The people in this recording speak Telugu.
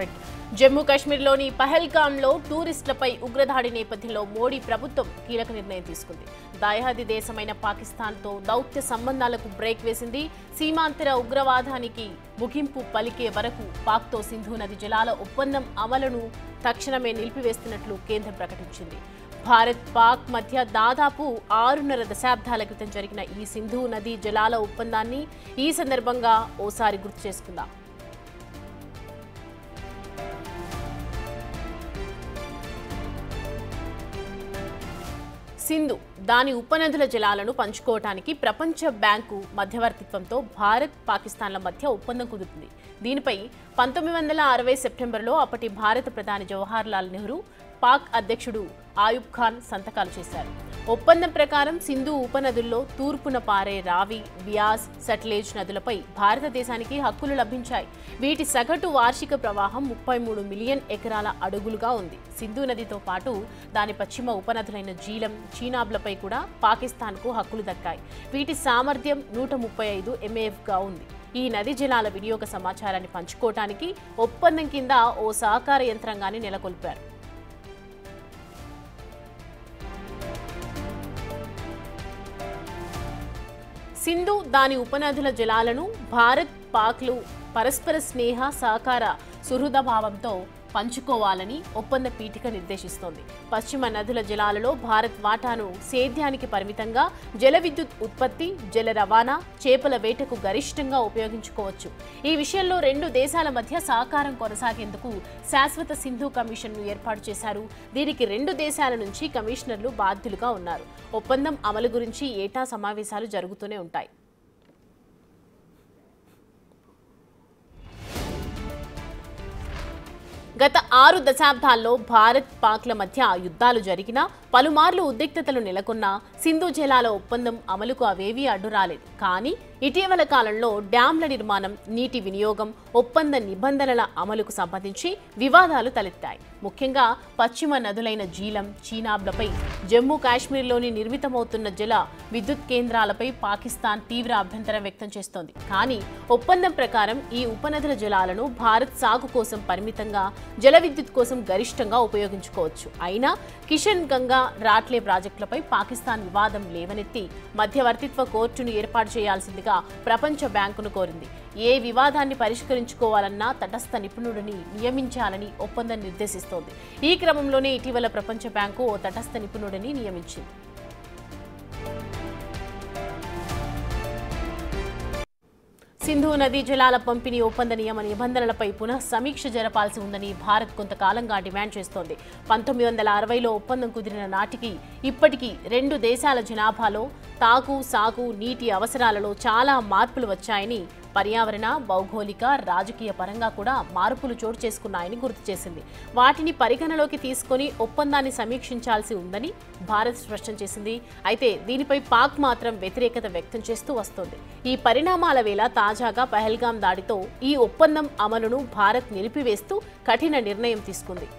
రెడ్. జమ్మూ కాశ్మీర్లోని పహల్గామ్లో టూరిస్టులపై ఉగ్రదాడి నేపథ్యంలో మోడీ ప్రభుత్వం కీలక నిర్ణయం తీసుకుంది. దాయాది దేశమైన పాకిస్తాన్తో దౌత్య సంబంధాలకు బ్రేక్ వేసింది. సీమాంతర ఉగ్రవాదానికి ముగింపు పలికే వరకు పాక్తో సింధు నది జలాల ఒప్పందం అమలును తక్షణమే నిలిపివేస్తున్నట్లు కేంద్రం ప్రకటించింది. భారత్ పాక్ మధ్య దాదాపు 6.5 దశాబ్దాల క్రితం జరిగిన ఈ సింధు నదీ జలాల ఒప్పందాన్ని ఈ సందర్భంగా ఓసారి గుర్తు చేసుకుందాం. సింధు దాని ఉపనదుల జలాలను పంచుకోవటానికి ప్రపంచ బ్యాంకు మధ్యవర్తిత్వంతో భారత్ పాకిస్తాన్ల మధ్య ఒప్పందం కుదురుతుంది. దీనిపై 1960 సెప్టెంబర్లో అప్పటి భారత ప్రధాని జవహర్లాల్ నెహ్రూ, పాక్ అధ్యక్షుడు ఆయూబ్ ఖాన్ సంతకాలు చేశారు. ఒప్పందం ప్రకారం సింధు ఉపనదుల్లో తూర్పున పారే రావి, బియాస్, సట్లెజ్ నదులపై భారతదేశానికి హక్కులు లభించాయి. వీటి సగటు వార్షిక ప్రవాహం 33 మిలియన్ ఎకరాల అడుగులుగా ఉంది. సింధు నదితో పాటు దాని పశ్చిమ ఉపనదులైన జీలం, చీనాబ్లపై కూడా పాకిస్తాన్కు హక్కులు దక్కాయి. వీటి సామర్థ్యం 135 MAFగా ఉంది. ఈ నది జలాల వినియోగ సమాచారాన్ని పంచుకోవటానికి ఒప్పందం కింద ఓ సహకార యంత్రాంగాన్ని నెలకొల్పారు. సింధు దాని ఉపనదుల జలాలను భారత్ పాక్లు పరస్పర స్నేహ సహకార సుహృదభావంతో పంచుకోవాలని ఒప్పంద పీఠిక నిర్దేశిస్తోంది. పశ్చిమ నదుల జలాలలో భారత్ వాటాను సేద్యానికి పరిమితంగా, జల విద్యుత్ ఉత్పత్తి, జల రవాణా, చేపల వేటకు గరిష్టంగా ఉపయోగించుకోవచ్చు. ఈ విషయంలో రెండు దేశాల మధ్య సహకారం కొనసాగేందుకు శాశ్వత సింధు కమిషన్ను ఏర్పాటు చేశారు. దీనికి రెండు దేశాల నుంచి కమిషనర్లు బాధ్యులుగా ఉన్నారు. ఒప్పందం అమలు గురించి ఏటా సమావేశాలు జరుగుతూనే ఉంటాయి. గత 6 దశాబ్దాల్లో భారత్ పాక్ల మధ్య యుద్ధాలు జరిగినా, పలుమార్లు ఉద్రిక్తతలు నెలకొన్నా సింధు జలాల ఒప్పందం అమలుకు అవేవీ అడ్డు రాలేదు. కానీ ఇటీవల కాలంలో డ్యాంల నిర్మాణం, నీటి వినియోగం, ఒప్పంద నిబంధనల అమలుకు సంబంధించి వివాదాలు తలెత్తాయి. ముఖ్యంగా పశ్చిమ నదులైన జీలం, చీనాబ్లపై, జమ్మూ కాశ్మీర్లోని నిర్మితమవుతున్న జల విద్యుత్ కేంద్రాలపై పాకిస్తాన్ తీవ్ర అభ్యంతరం వ్యక్తం చేస్తోంది. కానీ ఒప్పందం ప్రకారం ఈ ఉపనదుల జలాలను భారత్ సాగు కోసం పరిమితంగా, జల విద్యుత్ కోసం గరిష్టంగా ఉపయోగించుకోవచ్చు. అయినా కిషన్ గంగా, రాట్లే ప్రాజెక్టులపై పాకిస్తాన్ వివాదం లేవనెత్తి మధ్యవర్తిత్వ కోర్టును ఏర్పాటు చేయాల్సిందిగా ప్రపంచ బ్యాంకును కోరింది. ఏ వివాదాన్ని పరిష్కరించుకోవాలన్నా తటస్థ నిపుణుడిని నియమించాలని ఒప్పందం నిర్దేశిస్తోంది. ఈ క్రమంలోనే ఇటీవల ప్రపంచ బ్యాంకు ఓ తటస్థ నిపుణుడిని నియమించింది. సింధు నదీ జలాల పంపిణీ ఒప్పంద నియమ నిబంధనలపై పునః సమీక్ష జరపాల్సి ఉందని భారత్ కొంతకాలంగా డిమాండ్ చేస్తోంది. 1960లో ఒప్పందం కుదిరిన నాటికి ఇప్పటికీ రెండు దేశాల జనాభాలో, తాగు, సాగు, నీటి అవసరాలలో చాలా మార్పులు వచ్చాయని, పర్యావరణ, భౌగోళిక, రాజకీయ పరంగా కూడా మార్పులు చోటు చేసుకున్నాయని గుర్తు చేసింది. వాటిని పరిగణలోకి తీసుకుని ఒప్పందాన్ని సమీక్షించాల్సి ఉందని భారత్ స్పష్టం చేసింది. అయితే దీనిపై పాక్ మాత్రం వ్యతిరేకత వ్యక్తం చేస్తూ వస్తోంది. ఈ పరిణామాల వేళ తాజాగా పహల్గామ్ దాడితో ఈ ఒప్పందం అమలును భారత్ నిలిపివేస్తూ కఠిన నిర్ణయం తీసుకుంది.